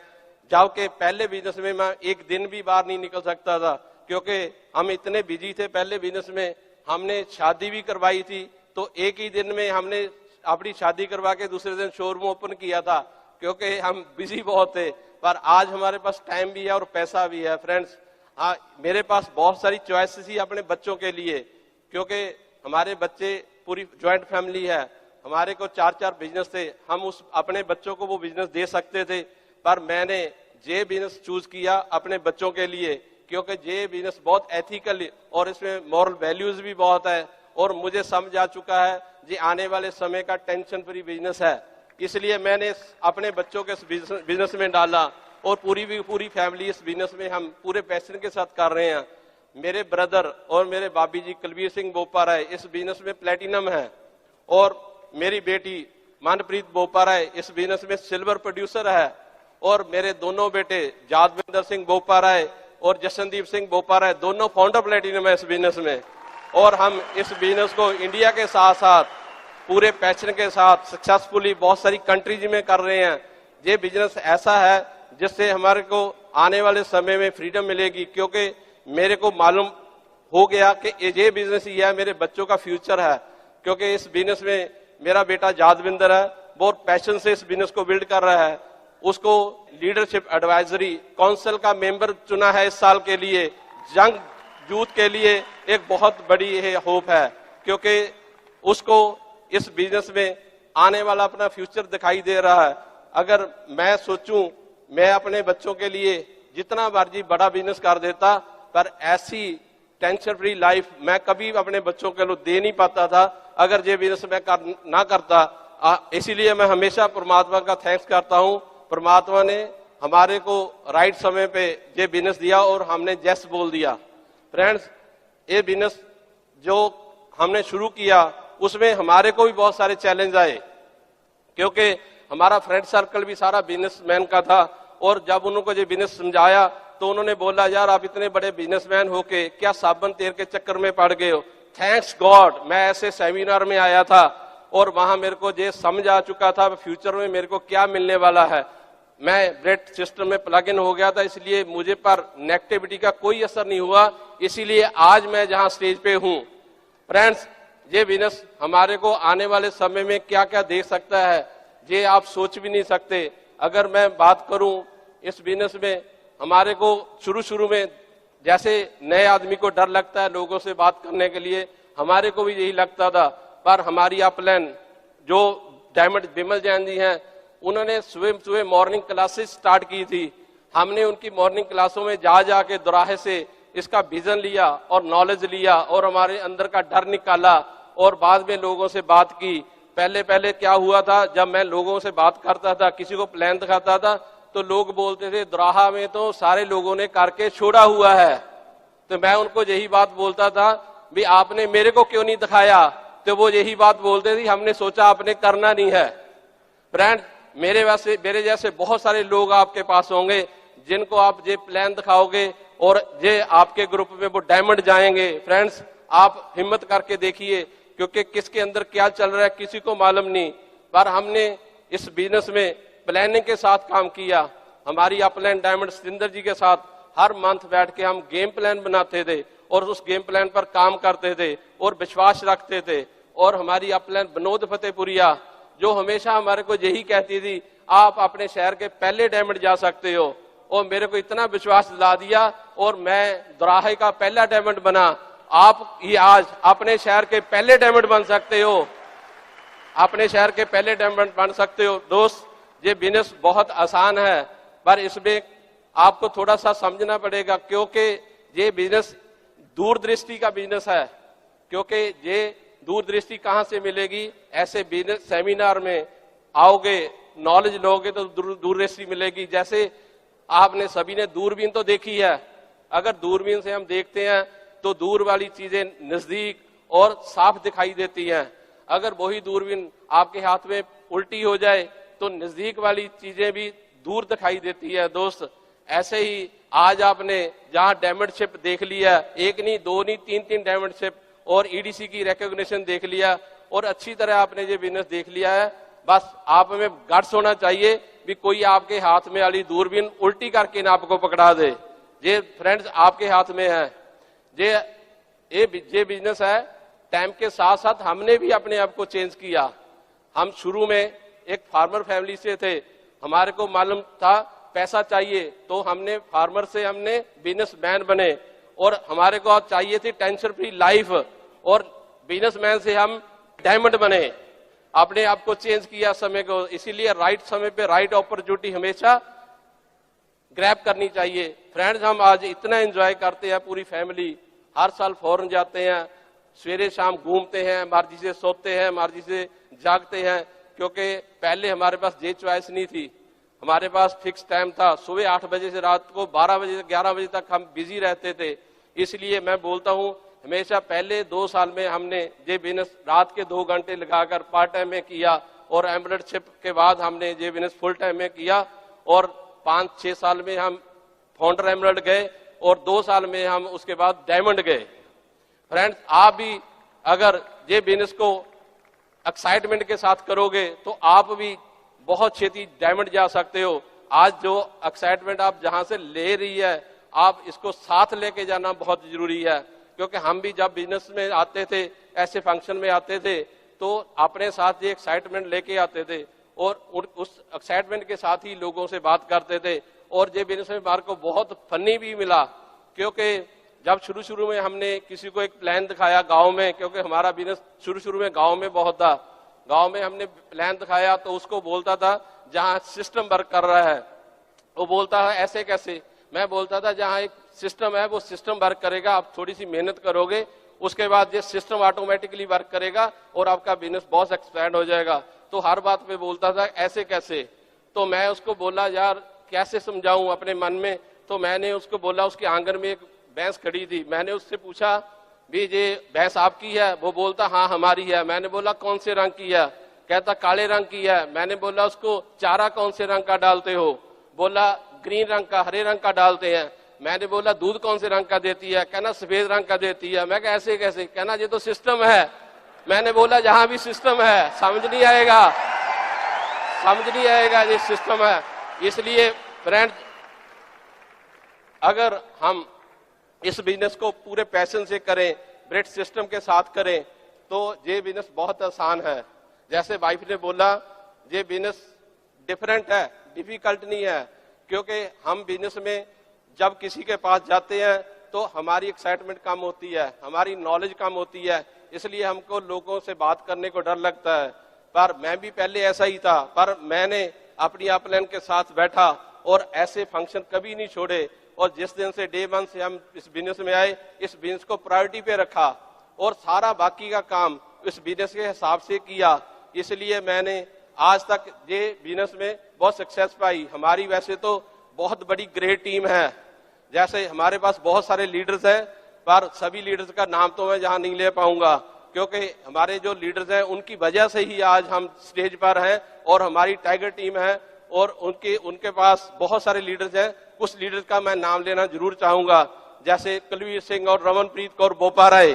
जबकि पहले बिजनेस में मैं एक दिन भी बाहर नहीं निकल सकता था, क्योंकि हम इतने बिजी थे। पहले बिजनेस में हमने शादी भी करवाई थी, तो एक ही दिन में हमने अपनी शादी करवा के दूसरे दिन शोरूम ओपन किया था, क्योंकि हम बिजी बहुत थे। पर आज हमारे पास टाइम भी है और पैसा भी है। फ्रेंड्स, मेरे पास बहुत सारी चॉइसेस ही अपने बच्चों के लिए, क्योंकि हमारे बच्चे पूरी ज्वाइंट फैमिली है, हमारे को 4-4 बिजनेस थे, हम उस अपने बच्चों को वो बिजनेस दे सकते थे, पर मैंने ये बिजनेस चूज किया अपने बच्चों के लिए, क्योंकि ये बिजनेस बहुत एथिकल और इसमें मॉरल वैल्यूज भी बहुत है, और मुझे समझ आ चुका है ये आने वाले समय का टेंशन फ्री बिजनेस है। इसलिए मैंने अपने बच्चों के बिजनेस में डाला, और पूरी फैमिली इस बिजनेस में हम पूरे पैशन के साथ कर रहे हैं। मेरे ब्रदर और मेरे भाभी जी कुलवीर सिंह बोपा राय इस बिजनेस में प्लेटिनम है, और मेरी बेटी मनप्रीत बोपा राय इस बिजनेस में सिल्वर प्रोड्यूसर है, और मेरे दोनों बेटे जादविंदर सिंह बोपा राय और जशनदीप सिंह बोपा राय दोनों फाउंडर प्लेटिनम है इस बिजनेस में। और हम इस बिजनेस को इंडिया के साथ साथ पूरे पैशन के साथ सक्सेसफुली बहुत सारी कंट्रीज में कर रहे हैं। ये बिजनेस ऐसा है जिससे हमारे को आने वाले समय में फ्रीडम मिलेगी, क्योंकि मेरे को मालूम हो गया कि ये बिजनेस ही है मेरे बच्चों का फ्यूचर है, क्योंकि इस बिजनेस में मेरा बेटा जादविंदर है, बहुत पैशन से इस बिजनेस को बिल्ड कर रहा है। उसको लीडरशिप एडवाइजरी काउंसिल का मेंबर चुना है इस साल के लिए। यंग यूथ के लिए एक बहुत बड़ी ये होप है, क्योंकि उसको इस बिजनेस में आने वाला अपना फ्यूचर दिखाई दे रहा है। अगर मैं सोचूं, मैं अपने बच्चों के लिए जितना मर्जी बड़ा बिजनेस कर देता, पर ऐसी टेंशन फ्री लाइफ मैं कभी अपने बच्चों के लिए दे नहीं पाता था अगर ये बिजनेस मैं ना करता। इसीलिए मैं हमेशा परमात्मा का थैंक्स करता हूं। परमात्मा ने हमारे को राइट समय पे ये बिजनेस दिया और हमने जैस बोल दिया। फ्रेंड्स, ये बिजनेस जो हमने शुरू किया उसमें हमारे को भी बहुत सारे चैलेंज आए, क्योंकि हमारा फ्रेंड सर्कल भी सारा बिजनेसमैन का था, और जब उनको ये बिजनेस समझाया तो उन्होंने बोला, यार आप इतने बड़े बिजनेसमैन होके क्या साबुन तेल के चक्कर में पड़ गए हो। थैंक्स गॉड मैं ऐसे सेमिनार में आया था और वहां मेरे को ये समझ आ चुका था फ्यूचर में मेरे को क्या मिलने वाला है। मैं ब्रेड सिस्टम में प्लग इन हो गया था, इसलिए मुझे पर नेगेटिविटी का कोई असर नहीं हुआ, इसीलिए आज मैं जहां स्टेज पे हूं। फ्रेंड्स, ये बिजनेस हमारे को आने वाले समय में क्या क्या दे सकता है ये आप सोच भी नहीं सकते। अगर मैं बात करूं इस बिजनेस में, हमारे को शुरू में जैसे नए आदमी को डर लगता है लोगों से बात करने के लिए, हमारे को भी यही लगता था, पर हमारी अपलाइन जो डायमंड विमल जैन जी हैं, उन्होंने सुबह मॉर्निंग क्लासेस स्टार्ट की थी। हमने उनकी मॉर्निंग क्लासों में जा जाके दोराहे से इसका विजन लिया और नॉलेज लिया और हमारे अंदर का डर निकाला और बाद में लोगों से बात की। पहले क्या हुआ था, जब मैं लोगों से बात करता था, किसी को प्लान दिखाता था, तो लोग बोलते थे दोराहा में तो सारे लोगों ने करके छोड़ा हुआ है। तो मैं उनको यही बात बोलता था, भी आपने मेरे को क्यों नहीं दिखाया। तो वो यही बात बोलते थे, हमने सोचा आपने करना नहीं है। फ्रेंड, मेरे जैसे बहुत सारे लोग आपके पास होंगे जिनको आप ये प्लान दिखाओगे और ये आपके ग्रुप में वो डायमंड जाएंगे। फ्रेंड्स, आप हिम्मत करके देखिए, क्योंकि किसके अंदर क्या चल रहा है किसी को मालूम नहीं। पर हमने इस बिजनेस में प्लानिंग के साथ काम किया। हमारी अपलाइन डायमंड सतिंदर जी के साथ हर मंथ बैठ के हम गेम प्लान बनाते थे और उस गेम प्लान पर काम करते थे और विश्वास रखते थे। और हमारी अपलाइन विनोद फतेहपुरिया जो हमेशा हमारे को यही कहती थी, आप अपने शहर के पहले डायमंड जा सकते हो, और मेरे को इतना विश्वास दिला दिया और मैं दोराहे का पहला डायमंड बना। आप ही आज अपने शहर के पहले डायमंड बन सकते हो, अपने शहर के पहले डायमंड बन सकते हो। दोस्त, ये बिजनेस बहुत आसान है, पर इसमें आपको थोड़ा सा समझना पड़ेगा, क्योंकि ये बिजनेस दूरदृष्टि का बिजनेस है। क्योंकि ये दूरदृष्टि कहां से मिलेगी, ऐसे बिजनेस सेमिनार में आओगे, नॉलेज लोगे तो दूरदृष्टि मिलेगी। जैसे आपने सभी ने दूरबीन तो देखी है, अगर दूरबीन से हम देखते हैं तो दूर वाली चीजें नजदीक और साफ दिखाई देती हैं। अगर वही दूरबीन आपके हाथ में उल्टी हो जाए तो नजदीक वाली चीजें भी दूर दिखाई देती है। दोस्त, ऐसे ही आज आपने जहां डायमंड शिप देख लिया, एक नहीं दो नहीं तीन डायमंड शिप और ईडीसी की रिकॉग्निशन देख लिया और अच्छी तरह आपने ये बिजनेस देख लिया है। बस आप में गट्स होना चाहिए भी कोई आपके हाथ में वाली दूरबीन उल्टी करके ना आपको पकड़ा दे। ये फ्रेंड्स आपके हाथ में है। ये बिजनेस है टाइम के साथ साथ हमने भी अपने आप को चेंज किया। हम शुरू में एक फार्मर फैमिली से थे, हमारे को मालूम था पैसा चाहिए, तो हमने फार्मर से हमने बिजनेसमैन बने, और हमारे को चाहिए थी टेंशन फ्री लाइफ, और बिजनेसमैन से हम डायमंड बने। अपने आप को चेंज किया समय को, इसीलिए राइट समय पे राइट अपॉर्चुनिटी हमेशा ग्रैब करनी चाहिए। फ्रेंड्स, हम आज इतना एंजॉय करते हैं पूरी फैमिली, हर साल फॉरेन जाते हैं, सवेरे शाम घूमते हैं, मर्जी से सोते हैं, मर्जी से जागते हैं, क्योंकि पहले हमारे पास ये चॉइस नहीं थी। हमारे पास फिक्स टाइम था, सुबह 8 बजे से रात को 12 बजे से 11 बजे तक हम बिजी रहते थे। इसलिए मैं बोलता हूं, हमेशा पहले 2 साल में हमने ये बिजनेस रात के 2 घंटे लगाकर पार्ट टाइम में किया, और एम्बेडशिप के बाद हमने ये बिजनेस फुल टाइम में किया, और 5-6 साल में हम फाउंडर एमरल्ड गए, और 2 साल में हम उसके बाद डायमंड गए। फ्रेंड्स, आप भी अगर ये बिजनेस को एक्साइटमेंट के साथ करोगे तो आप भी बहुत छेती डायमंड जा सकते हो। आज जो एक्साइटमेंट आप जहां से ले रही है, आप इसको साथ लेके जाना बहुत जरूरी है, क्योंकि हम भी जब बिजनेस में आते थे, ऐसे फंक्शन में आते थे, तो अपने साथ ये एक्साइटमेंट लेके आते थे, और उस एक्साइटमेंट के साथ ही लोगों से बात करते थे। और ये बिजनेस में बार को बहुत फनी भी मिला, क्योंकि जब शुरू में हमने किसी को एक प्लान दिखाया गांव में, क्योंकि हमारा बिजनेस शुरू में गांव में बहुत था, गांव में हमने प्लान दिखाया तो उसको बोलता था जहां सिस्टम वर्क कर रहा है, वो बोलता है ऐसे कैसे। मैं बोलता था जहां एक सिस्टम है वो सिस्टम वर्क करेगा, आप थोड़ी सी मेहनत करोगे, उसके बाद ये सिस्टम ऑटोमेटिकली वर्क करेगा और आपका बिजनेस बहुत एक्सपैंड हो जाएगा। तो हर बात पे बोलता था ऐसे कैसे। तो मैं उसको बोला यार कैसे समझाऊं अपने मन में। तो मैंने उसको बोला, उसके आंगन में एक भैंस खड़ी थी, मैंने उससे पूछा भी ये भैंस आपकी है? वो बोलता हाँ हमारी है। मैंने बोला कौन से रंग की है? कहता काले रंग की है। मैंने बोला उसको चारा कौन से रंग का डालते हो? बोला ग्रीन रंग का, हरे रंग का डालते हैं। मैंने बोला दूध कौन से रंग का देती है? कहना सफेद रंग का देती है। मैं कहा ऐसे कैसे? कहना ये तो सिस्टम है। मैंने बोला जहां भी सिस्टम है समझ नहीं आएगा, समझ नहीं आएगा, ये सिस्टम है। इसलिए फ्रेंड्स, अगर हम इस बिजनेस को पूरे पैशन से करें, ब्रेड सिस्टम के साथ करें, तो ये बिजनेस बहुत आसान है। जैसे वाइफ ने बोला ये बिजनेस डिफरेंट है, डिफिकल्ट नहीं है, क्योंकि हम बिजनेस में जब किसी के पास जाते हैं तो हमारी एक्साइटमेंट कम होती है, हमारी नॉलेज कम होती है, इसलिए हमको लोगों से बात करने को डर लगता है। पर मैं भी पहले ऐसा ही था, पर मैंने अपनी अपलाइन के साथ बैठा और ऐसे फंक्शन कभी नहीं छोड़े। और जिस दिन से डे 1 से हम इस बिजनेस में आए, इस बिजनेस को प्रायोरिटी पे रखा और सारा बाकी का काम इस बिजनेस के हिसाब से किया। इसलिए मैंने आज तक ये बिजनेस में बहुत सक्सेस पाई। हमारी वैसे तो बहुत बड़ी ग्रेट टीम है, जैसे हमारे पास बहुत सारे लीडर्स हैं, पर सभी लीडर्स का नाम तो मैं यहाँ नहीं ले पाऊंगा, क्योंकि हमारे जो लीडर्स हैं उनकी वजह से ही आज हम स्टेज पर हैं और हमारी टाइगर टीम है और उनके पास बहुत सारे लीडर्स हैं। कुछ लीडर्स का मैं नाम लेना जरूर चाहूंगा, जैसे कुलवीर सिंह और रमनप्रीत कौर बोपाराय,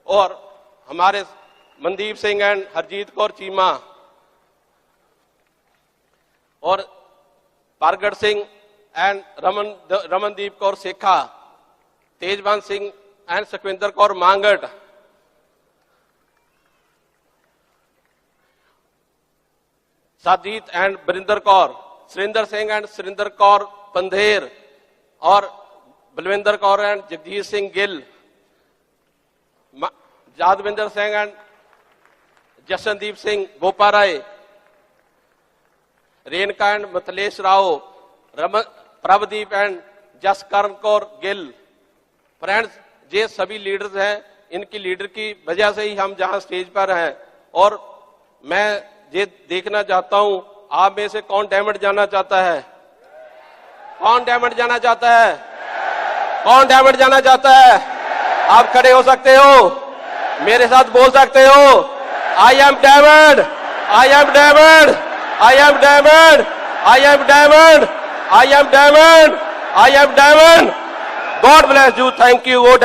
और हमारे मनदीप सिंह एंड हरजीत कौर चीमा, और Pargat Singh and Ramandeep Kaur Sekha, Tejwant Singh and Sukhwinder Kaur Mangat, Sajeet and Barinder Kaur, Surendra Singh and Surendra Kaur Pandher, और Balwinder Kaur and Jagjit Singh Gill, Jadwinder Singh and Jashandeep Singh Boparai, Renuka and Mithilesh Rao, Prabhdeep and Jaskaran Kaur Gill. Friends, ये सभी लीडर्स हैं, इनकी लीडर की वजह से ही हम जहां स्टेज पर हैं। और मैं ये देखना चाहता हूं आप में से कौन डायमंड जाना चाहता है? कौन डायमंड जाना चाहता है? कौन डायमंड जाना चाहता है? आप खड़े हो सकते हो, मेरे साथ बोल सकते हो, I am diamond, I am diamond, I am diamond, I am diamond, I am diamond, I am diamond. God bless you, thank you.